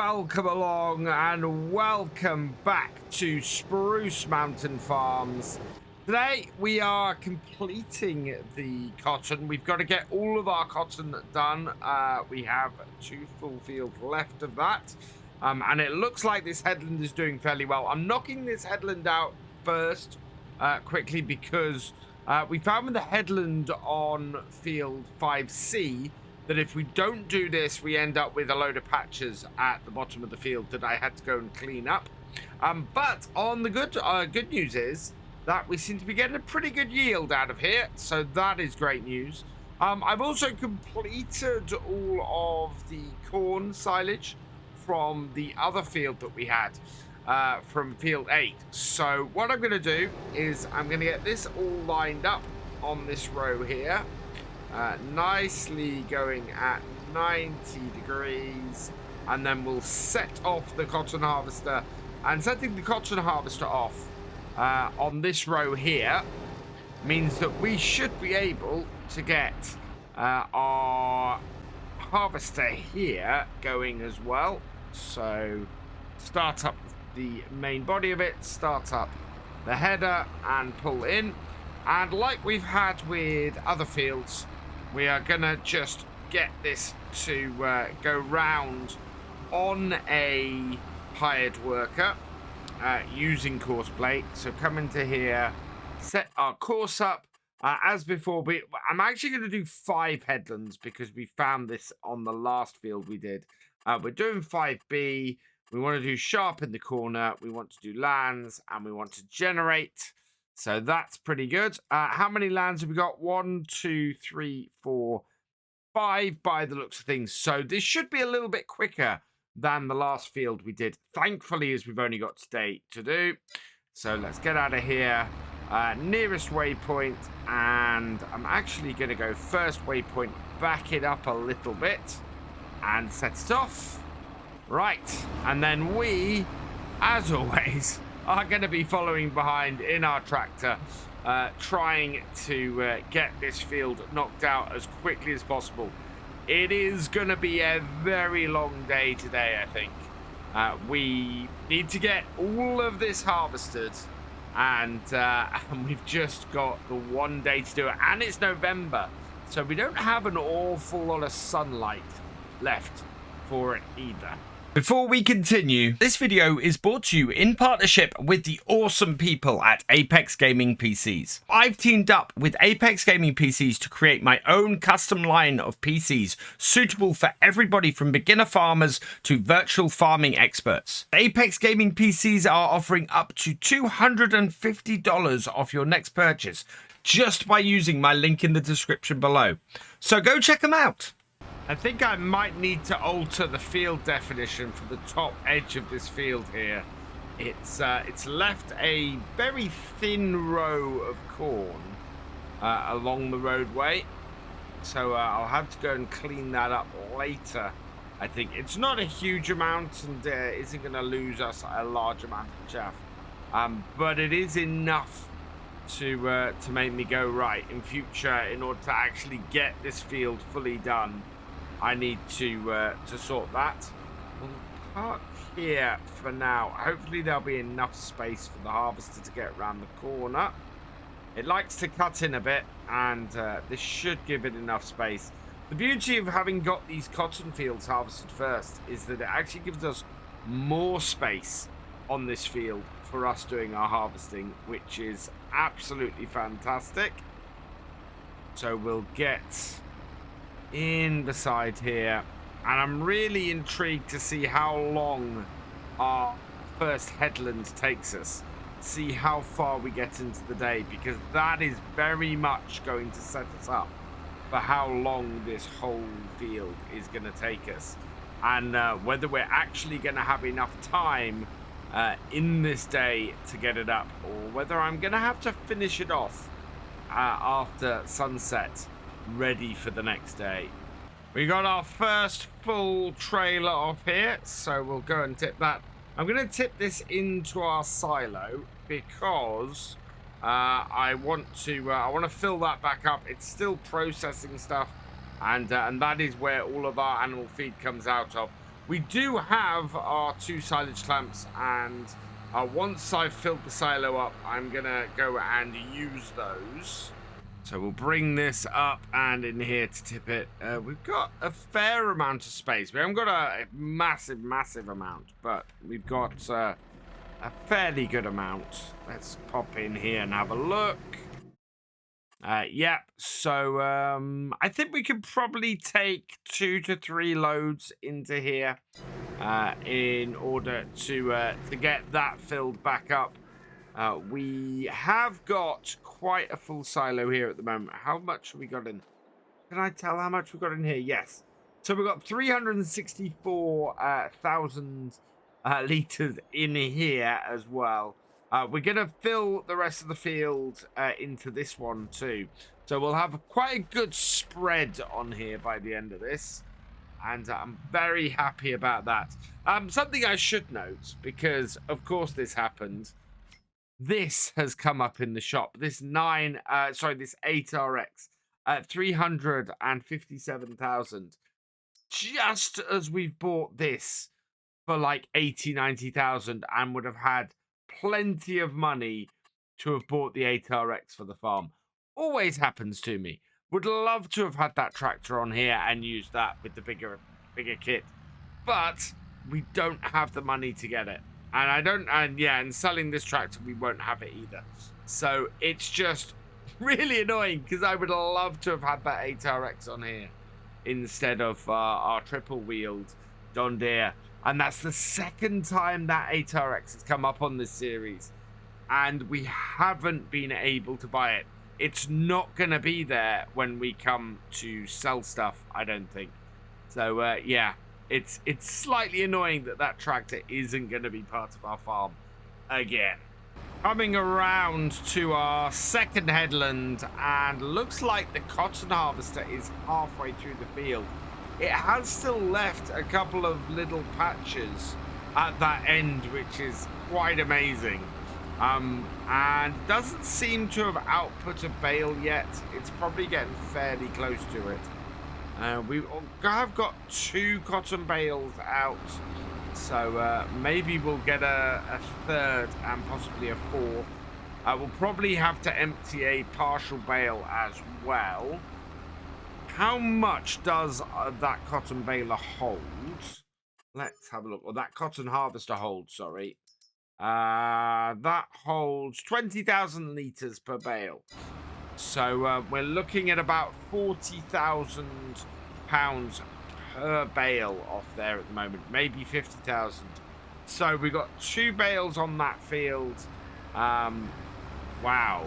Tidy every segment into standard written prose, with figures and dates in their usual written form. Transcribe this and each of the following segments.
welcome along and welcome back to Spruce Mountain Farms. Today we are completing the cotton. We've got to get all of our cotton done. We have 2 full fields left of that. And it looks like this headland is doing fairly well. I'm knocking this headland out first quickly because we found with the headland on field 5C that if we don't do this, we end up with a load of patches at the bottom of the field that I had to go and clean up. But on the good news is that we seem to be getting a pretty good yield out of here, so that is great news. I've also completed all of the corn silage from the other field that we had from field 8. So what I'm going to do is I'm going to get this all lined up on this row here. Nicely going at 90 degrees, and then we'll set off the cotton harvester. And setting the cotton harvester off on this row here means that we should be able to get our harvester here going as well. So start up the main body of it, start up the header and pull in, and like we've had with other fields, we are gonna just get this to go round on a hired worker using course plate. So come into here, set our course up. As before, I'm actually going to do 5 headlands because we found this on the last field we did. We're doing 5B. We want to do sharp in the corner. We want to do lands, and we want to generate. So that's pretty good. How many lands have we got? 1, 2, 3, 4, 5 by the looks of things. So this should be a little bit quicker than the last field we did. Thankfully, as we've only got today to do. So let's get out of here. Nearest waypoint. And I'm actually going to go first waypoint, back it up a little bit, and set it off. Right. And then we, as always, are going to be following behind in our tractor, trying to get this field knocked out as quickly as possible. It is going to be a very long day today, I think. We need to get all of this harvested, and we've just got the 1 day to do it, and it's November, so we don't have an awful lot of sunlight left for it either. Before we continue, this video is brought to you in partnership with the awesome people at Apex Gaming PCs. I've teamed up with Apex Gaming PCs to create my own custom line of PCs suitable for everybody from beginner farmers to virtual farming experts. Apex Gaming PCs are offering up to $250 off your next purchase just by using my link in the description below. So go check them out. I think I might need to alter the field definition for the top edge of this field here. It's left a very thin row of corn along the roadway. So I'll have to go and clean that up later. I think it's not a huge amount and isn't going to lose us a large amount of chaff. But it is enough to make me go right in future. In order to actually get this field fully done, I need to sort that. We'll park here for now. Hopefully there'll be enough space for the harvester to get around the corner. It likes to cut in a bit, and this should give it enough space. The beauty of having got these cotton fields harvested first is that it actually gives us more space on this field for us doing our harvesting, which is absolutely fantastic. So we'll get in beside here, and I'm really intrigued to see how long our first headland takes us, see how far we get into the day, because that is very much going to set us up for how long this whole field is going to take us, and whether we're actually going to have enough time in this day to get it up, or whether I'm going to have to finish it off after sunset, ready for the next day. We got our first full trailer off here, so we'll go and tip that. I'm going to tip this into our silo because I want to fill that back up. It's still processing stuff, and that is where all of our animal feed comes out of. We do have our 2 silage clamps, and once I've filled the silo up, I'm gonna go and use those. So we'll bring this up and in here to tip it. We've got a fair amount of space. We haven't got a massive amount, but we've got a fairly good amount. Let's pop in here and have a look. Yeah, so I think we could probably take 2 to 3 loads into here in order to get that filled back up. We have got quite a full silo here at the moment. How much have we got in? Can I tell how much we've got in here? Yes. So we've got 364,000 litres in here as well. We're going to fill the rest of the field into this one too. So we'll have quite a good spread on here by the end of this. And I'm very happy about that. Something I should note, because of course this happened. This has come up in the shop. This 8RX at 357,000. Just as we've bought this for like 90,000 and would have had plenty of money to have bought the 8RX for the farm. Always happens to me. Would love to have had that tractor on here and used that with the bigger kit. But we don't have the money to get it. And selling this tractor, we won't have it either. So it's just really annoying because I would love to have had that 8RX on here instead of our triple-wheeled John Deere. And that's the second time that 8RX has come up on this series. And we haven't been able to buy it. It's not going to be there when we come to sell stuff, I don't think. So, yeah. It's slightly annoying that that tractor isn't going to be part of our farm again. Coming around to our second headland, and looks like the cotton harvester is halfway through the field. It has still left a couple of little patches at that end, which is quite amazing. And doesn't seem to have output a bale yet. It's probably getting fairly close to it. We have got 2 cotton bales out, so maybe we'll get a third and possibly a fourth. We'll probably have to empty a partial bale as well. How much does that cotton baler hold? Let's have a look. Or that cotton harvester hold, sorry. That holds 20,000 litres per bale. So we're looking at about 40,000 pounds per bale off there at the moment, maybe 50,000. So we've got 2 bales on that field. Wow.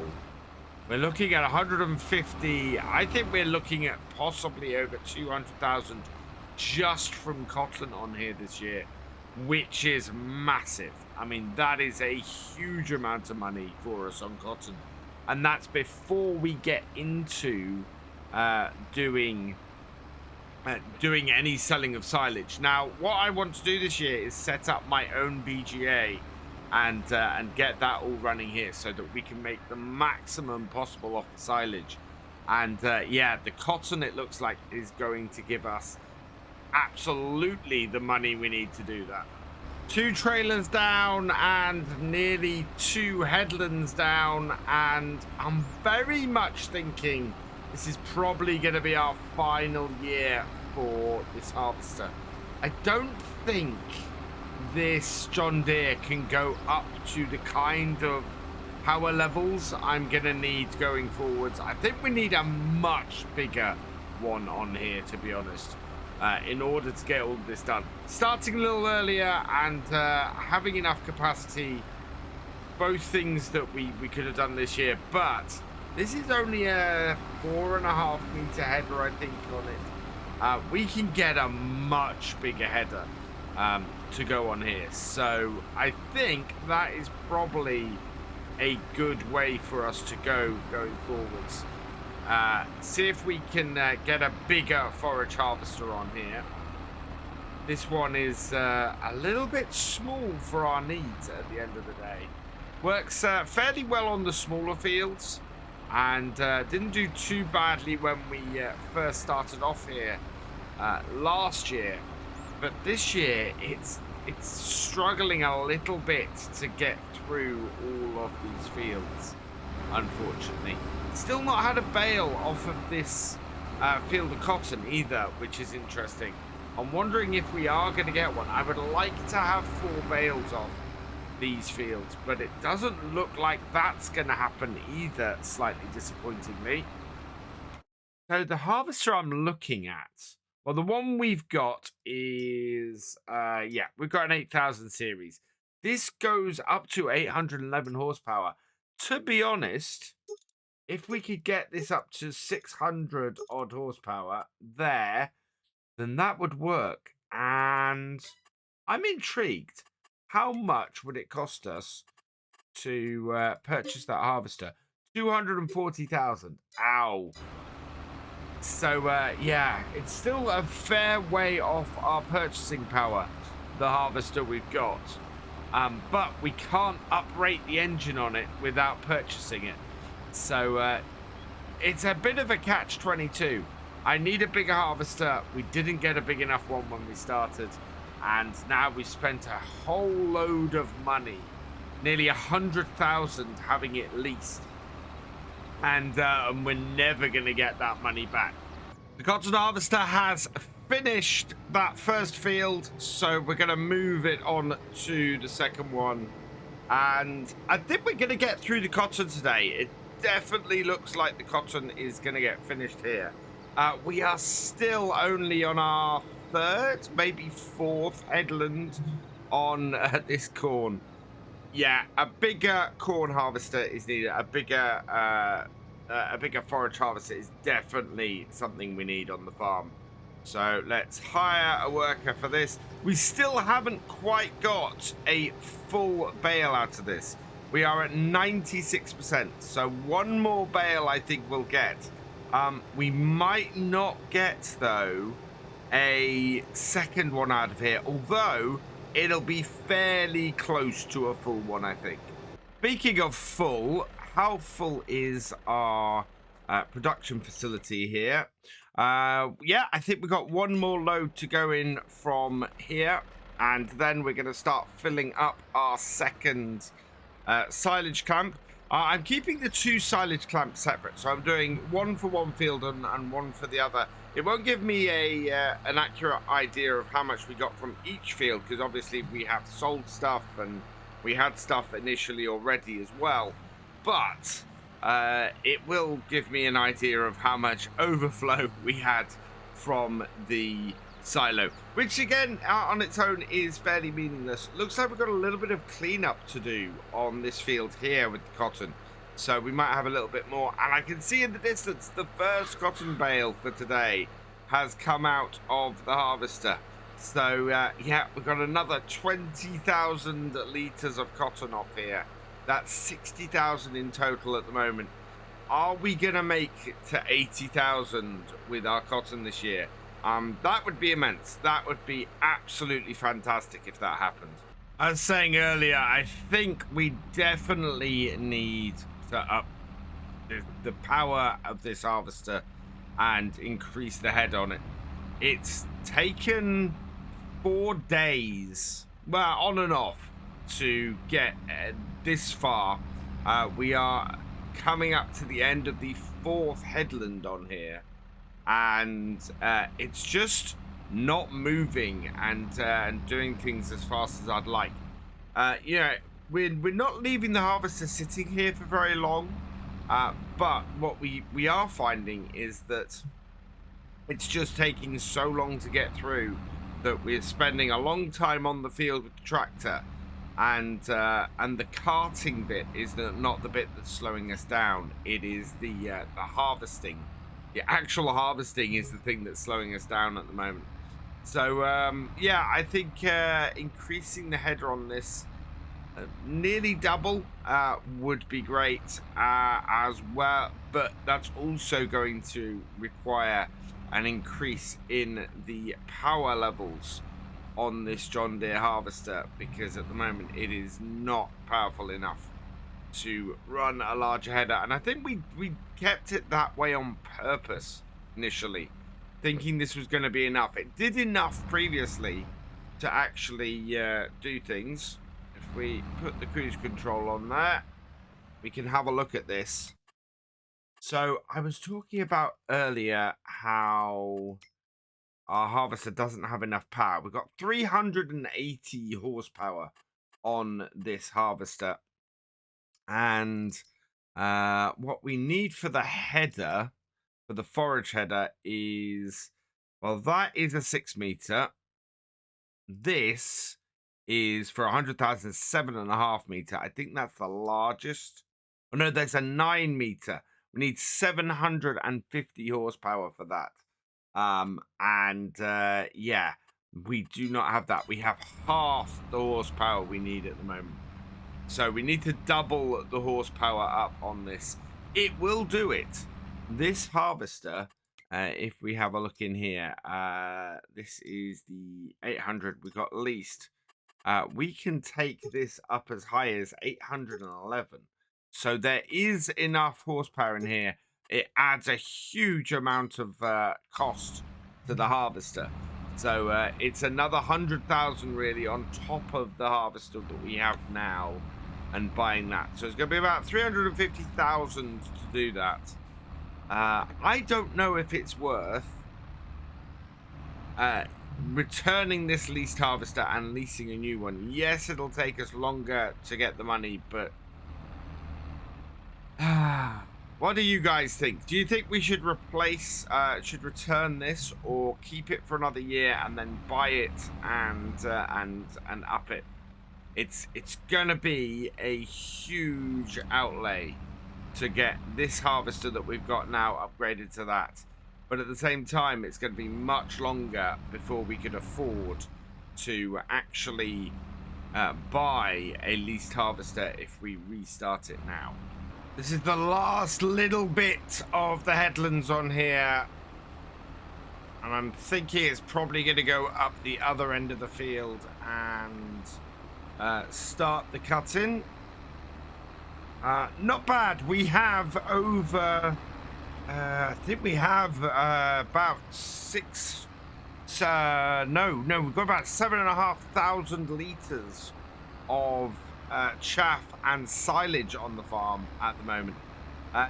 We're looking at 150. I think we're looking at possibly over 200,000 just from cotton on here this year, which is massive. I mean, that is a huge amount of money for us on cotton. And that's before we get into doing any selling of silage. Now, what I want to do this year is set up my own BGA and get that all running here so that we can make the maximum possible off the silage. And yeah, the cotton, it looks like, is going to give us absolutely the money we need to do that. 2 trailers down and nearly 2 headlands down, and I'm very much thinking this is probably going to be our final year for this harvester. I don't think this John Deere can go up to the kind of power levels I'm going to need going forwards. I think we need a much bigger one on here, to be honest. In order to get all this done. Starting a little earlier and having enough capacity, both things that we could have done this year, but this is only a 4.5 meter header, I think, on it. We can get a much bigger header to go on here, so I think that is probably a good way for us to go going forwards. See if we can get a bigger forage harvester on here. This one is a little bit small for our needs at the end of the day. Works fairly well on the smaller fields, and didn't do too badly when we first started off here last year. but this year it's struggling a little bit to get through all of these fields, unfortunately. Still not had a bale off of this field of cotton either, which is interesting. I'm wondering if we are going to get one. I would like to have 4 bales off these fields, but it doesn't look like that's going to happen either, slightly disappointingly. So the harvester I'm looking at, well, the one we've got is, yeah, we've got an 8000 series. This goes up to 811 horsepower. To be honest, if we could get this up to 600 odd horsepower there, then that would work. And I'm intrigued. How much would it cost us to purchase that harvester? 240,000. Ow. So, yeah, it's still a fair way off our purchasing power, the harvester we've got. But we can't uprate the engine on it without purchasing it. So, it's a bit of a catch-22. I need a bigger harvester. We didn't get a big enough one when we started. And now we've spent a whole load of money. Nearly 100,000 having it leased. And we're never going to get that money back. The cotton harvester has finished that first field, so we're going to move it on to the second one. And I think we're going to get through the cotton today. It definitely looks like the cotton is going to get finished here. We are still only on our 3rd, maybe 4th headland on this corn. Yeah, a bigger corn harvester is needed. A bigger forage harvester is definitely something we need on the farm. So let's hire a worker for this. We still haven't quite got a full bale out of this. We are at 96%. So one more bale I think we'll get. We might not get, though, a second one out of here. Although it'll be fairly close to a full one, I think. Speaking of full, how full is our production facility here? Yeah, I think we've got one more load to go in from here. And then we're going to start filling up our second silage clamp. I'm keeping the 2 silage clamps separate. So I'm doing one for one field and one for the other. It won't give me an accurate idea of how much we got from each field, because obviously we have sold stuff and we had stuff initially already as well. But it will give me an idea of how much overflow we had from the silo, which again on its own is fairly meaningless. Looks like we've got a little bit of cleanup to do on this field here with the cotton. So we might have a little bit more. And I can see in the distance the first cotton bale for today has come out of the harvester. So, yeah, we've got another 20,000 litres of cotton off here. That's 60,000 in total at the moment. Are we going to make it to 80,000 with our cotton this year? That would be immense. That would be absolutely fantastic if that happened. I was saying earlier, I think we definitely need to up the power of this harvester and increase the head on it. It's taken 4 days, well, on and off, to get this far. We are coming up to the end of the 4th headland on here, and it's just not moving and doing things as fast as I'd like. You know, we're not leaving the harvester sitting here for very long, but what we are finding is that it's just taking so long to get through that we're spending a long time on the field with the tractor, and the carting bit is not the bit that's slowing us down. It is the harvesting. The actual harvesting is the thing that's slowing us down at the moment. So yeah, I think increasing the header on this nearly double would be great as well, but that's also going to require an increase in the power levels on this John Deere harvester, because at the moment it is not powerful enough to run a larger header. And I think we kept it that way on purpose initially, thinking this was going to be enough. It did enough previously to actually do things. If we put the cruise control on there, we can have a look at this. So I was talking about earlier how our harvester doesn't have enough power. We've got 380 horsepower on this harvester. And what we need for the header, for the forage header, is, well, that is a 6 meter. This is for 100,000, 7.5 meter. I think that's the largest. Oh no, there's a 9 meter. We need 750 horsepower for that. Yeah, we do not have that. We have half the horsepower we need at the moment. So we need to double the horsepower up on this. It will do it. This harvester, if we have a look in here, this is the 800 we got leased. We can take this up as high as 811. So there is enough horsepower in here. It adds a huge amount of cost to the harvester. So it's another 100,000 really on top of the harvester that we have now, and buying that. So it's going to be about 350,000 to do that. I don't know if it's worth returning this leased harvester and leasing a new one. Yes, it'll take us longer to get the money, but what do you guys think? Do you think we should return this, or keep it for another year and then buy it and up it? It's gonna be a huge outlay to get this harvester that we've got now upgraded to that, but at the same time it's going to be much longer before we can afford to actually buy a leased harvester if we restart it now. This is the last little bit of the headlands on here, and I'm thinking it's probably going to go up the other end of the field and start the cutting. Not bad. We have over I think we have about we've got about 7,500 liters of chaff and silage on the farm at the moment.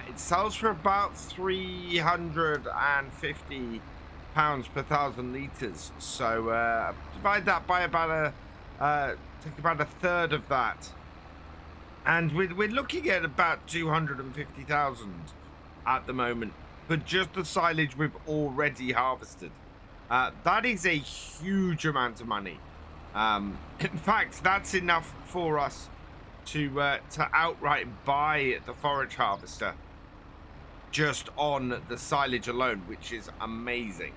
It sells for about 350 pounds per 1,000 liters. So divide that by about take about a third of that, and we're looking at about 250,000 at the moment for just the silage we've already harvested. That is a huge amount of money. In fact, that's enough for us to outright buy the forage harvester just on the silage alone, which is amazing.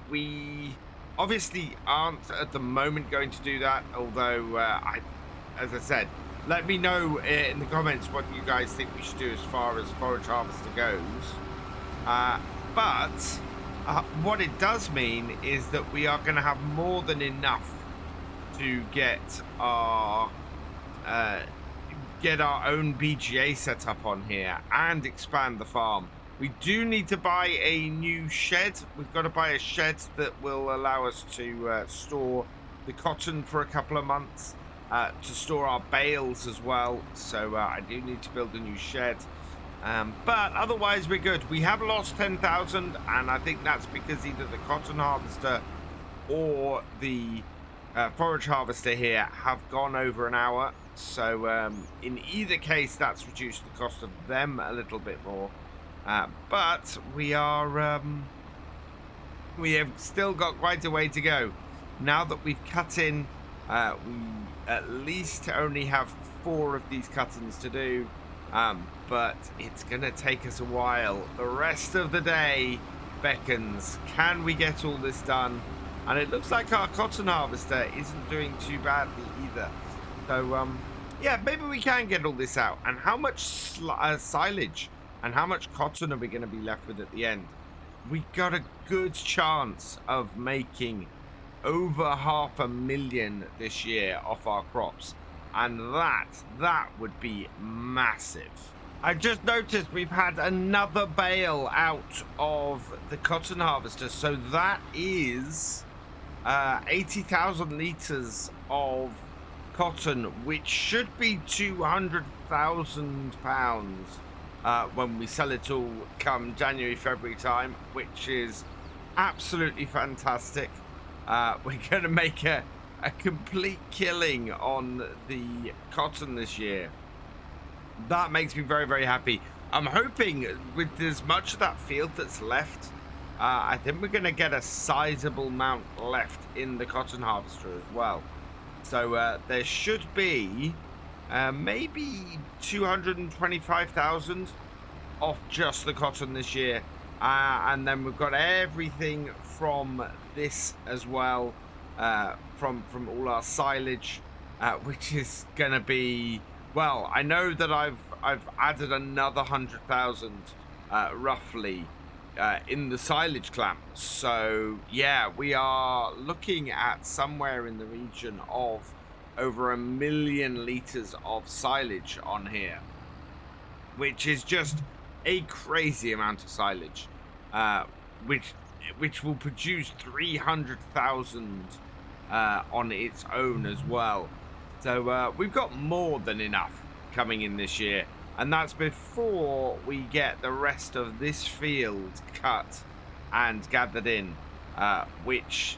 We obviously aren't at the moment going to do that, although as I said, let me know in the comments what you guys think we should do as far as forage harvester goes. But what it does mean is that we are going to have more than enough to get our own BGA set up on here and expand the farm. We do need to buy a new shed. We've got to buy a shed that will allow us to store the cotton for a couple of months, to store our bales as well. So I do need to build a new shed. But otherwise we're good. We have lost 10,000, and I think that's because either the cotton harvester or the forage harvester here have gone over an hour. So in either case, that's reduced the cost of them a little bit more. But we have still got quite a way to go. Now that we've cut in, we at least only have 4 of these cut-ins to do, but it's going to take us a while. The rest of the day beckons. Can we get all this done? And it looks like our cotton harvester isn't doing too badly either. So, yeah, maybe we can get all this out. And how much silage and how much cotton are we going to be left with at the end? We got a good chance of making over 500,000 this year off our crops, and that would be massive. I just noticed we've had another bale out of the cotton harvester. So that is 80,000 litres of cotton, which should be £200,000 when we sell it all come January, February time, which is absolutely fantastic. We're going to make a complete killing on the cotton this year. That makes me very, very happy. I'm hoping with as much of that field that's left, I think we're going to get a sizable amount left in the cotton harvester as well. So there should be maybe 225,000 off just the cotton this year. And then we've got everything from this as well, from all our silage, which is going to be... Well, I know that I've added another 100,000 roughly in the silage clamp. So yeah, we are looking at somewhere in the region of over 1 million litres of silage on here, which is just a crazy amount of silage, which will produce 300,000 on its own as well. So we've got more than enough coming in this year, and that's before we get the rest of this field cut and gathered in, which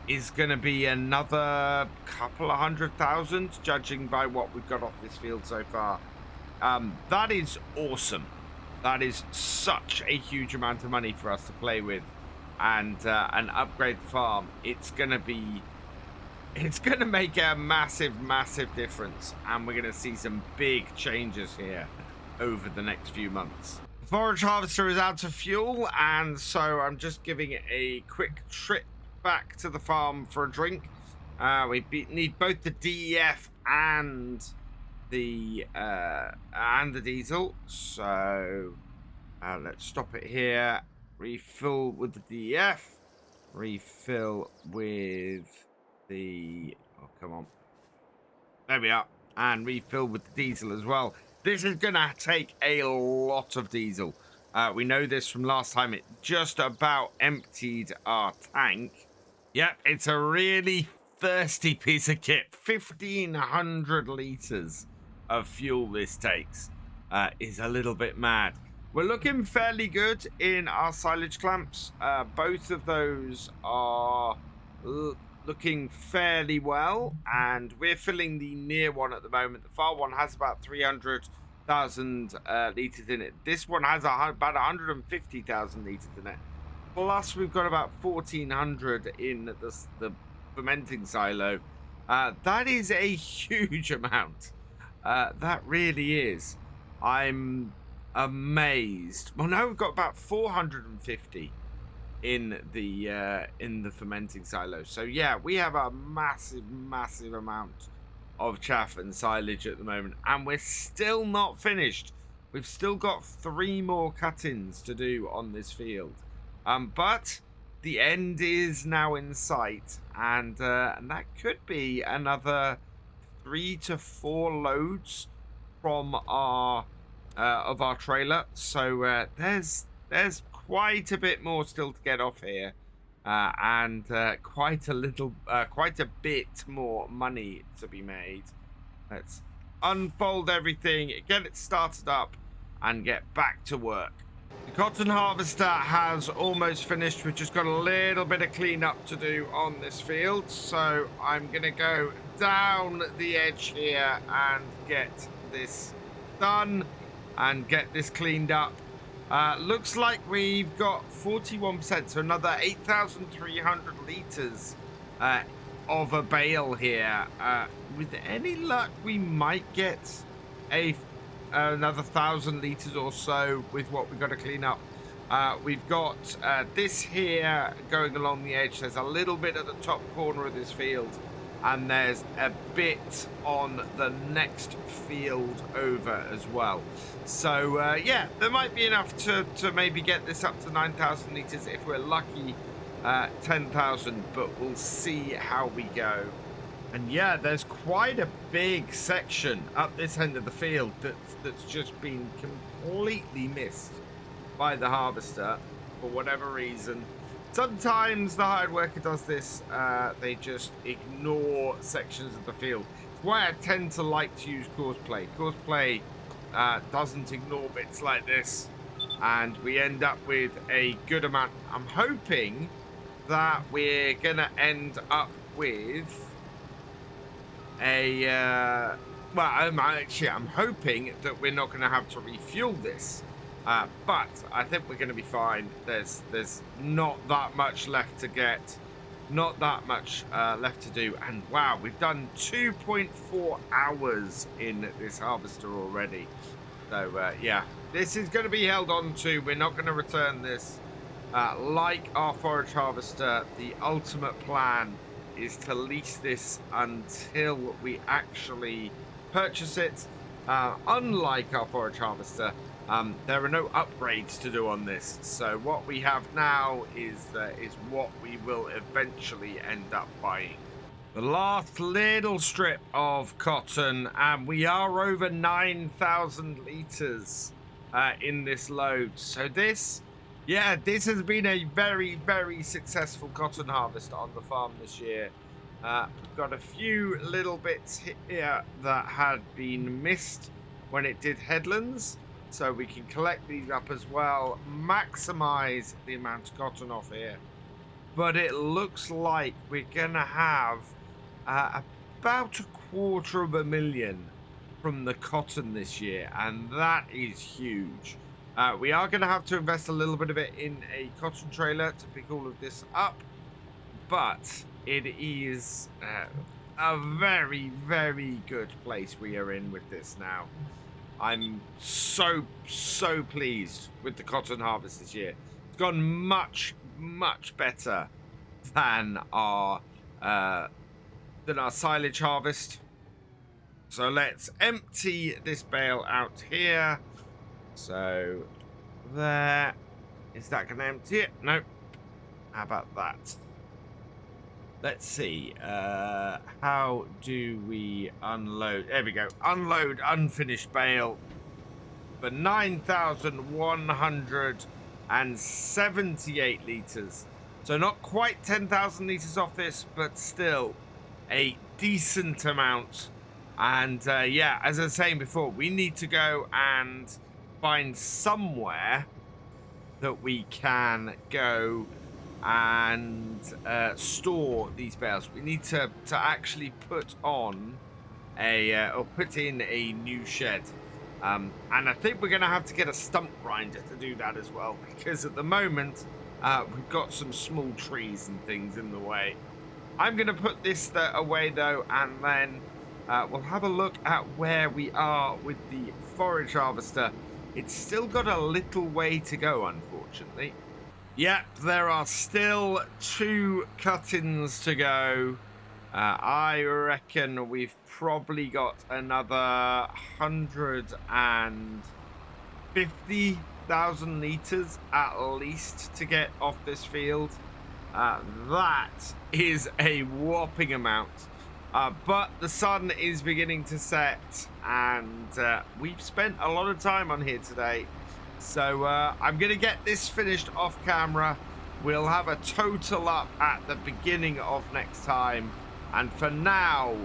is going to be another couple of 100,000, judging by what we've got off this field so far. That is awesome. That is such a huge amount of money for us to play with and upgrade the farm. It's going to make a massive difference, and we're going to see some big changes here over the next few months. The forage harvester is out of fuel, and so I'm just giving it a quick trip back to the farm for a drink. We need both the DEF and the diesel, so let's stop it here. Refill with the DEF, refill with oh, come on, there we are, and refill with the diesel as well. This is gonna take a lot of diesel. We know this from last time. It just about emptied our tank. Yep, it's a really thirsty piece of kit. 1,500 litres of fuel this takes. Is a little bit mad. We're looking fairly good in our silage clamps. Both of those are looking fairly well, and we're filling the near one at the moment. The far one has about 300,000 litres in it. This one has about 150,000 litres in it. Plus, we've got about 1,400 in the fermenting silo. That is a huge amount. That really is. I'm amazed. Well, now we've got about 450 in the fermenting silo. So yeah, we have a massive amount of chaff and silage at the moment, and we're still not finished. We've still got 3 more cut-ins to do on this field, but the end is now in sight, and that could be another 3 to 4 loads from our of our trailer. So there's quite a bit more still to get off here, and quite a bit more money to be made. Let's unfold everything, get it started up, and get back to work. The cotton harvester has almost finished. We've just got a little bit of cleanup to do on this field, so I'm gonna go down the edge here and get this done and get this cleaned up. Looks like we've got 41%, so another 8,300 litres of a bale here. With any luck, we might get another 1,000 litres or so with what we've got to clean up. We've got this here going along the edge. There's a little bit at the top corner of this field, and there's a bit on the next field over as well. So yeah, there might be enough to maybe get this up to 9,000 litres. If we're lucky, 10,000, but we'll see how we go. And yeah, there's quite a big section up this end of the field that's just been completely missed by the harvester for whatever reason. Sometimes the hired worker does this, they just ignore sections of the field. It's why I tend to like to use courseplay. Courseplay doesn't ignore bits like this, and we end up with a good amount. I'm hoping that we're gonna end up with a I'm hoping that we're not going to have to refuel this, but I think we're going to be fine. There's not that much left to get, not that much left to do, and wow, we've done 2.4 hours in this harvester already. So yeah, this is going to be held on to. We're not going to return this. Like our forage harvester, the ultimate plan is to lease this until we actually purchase it. Unlike our forage harvester, there are no upgrades to do on this. So what we have now is what we will eventually end up buying. The last little strip of cotton, and we are over 9,000 liters in this load. So this has been a very, very successful cotton harvest on the farm this year. We've got a few little bits here that had been missed when it did headlands, so we can collect these up as well, maximize the amount of cotton off here. But it looks like we're gonna have about 250,000 from the cotton this year, and that is huge. We are going to have to invest a little bit of it in a cotton trailer to pick all of this up, but it is a very, very good place we are in with this now. I'm so pleased with the cotton harvest this year. It's gone much better than our silage harvest. So let's empty this bale out here. So there, is that going to empty it? No. How about that? Let's see. How do we unload? There we go. Unload unfinished bale for 9,178 liters. So not quite 10,000 liters off this, but still a decent amount. And yeah, as I was saying before, we need to go and find somewhere that we can go and store these bales. We need to actually put on or put in a new shed, and I think we're gonna have to get a stump grinder to do that as well, because at the moment we've got some small trees and things in the way. I'm gonna put this away though, and then we'll have a look at where we are with the forage harvester. It's still got a little way to go, unfortunately. Yep, there are still 2 cut-ins to go. I reckon we've probably got another 150,000 liters at least to get off this field. That is a whopping amount. But the sun is beginning to set, and we've spent a lot of time on here today. So I'm going to get this finished off camera. We'll have a total up at the beginning of next time. And for now,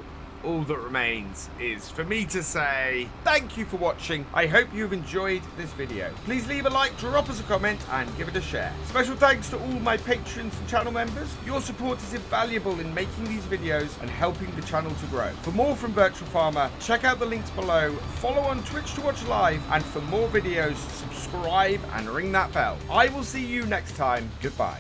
all that remains is for me to say thank you for watching. I hope you've enjoyed this video. Please leave a like, drop us a comment, and give it a share. Special thanks to all my patrons and channel members. Your support is invaluable in making these videos and helping the channel to grow. For more from Virtual Farmer, check out the links below, follow on Twitch to watch live, and for more videos, subscribe and ring that bell. I will see you next time. Goodbye.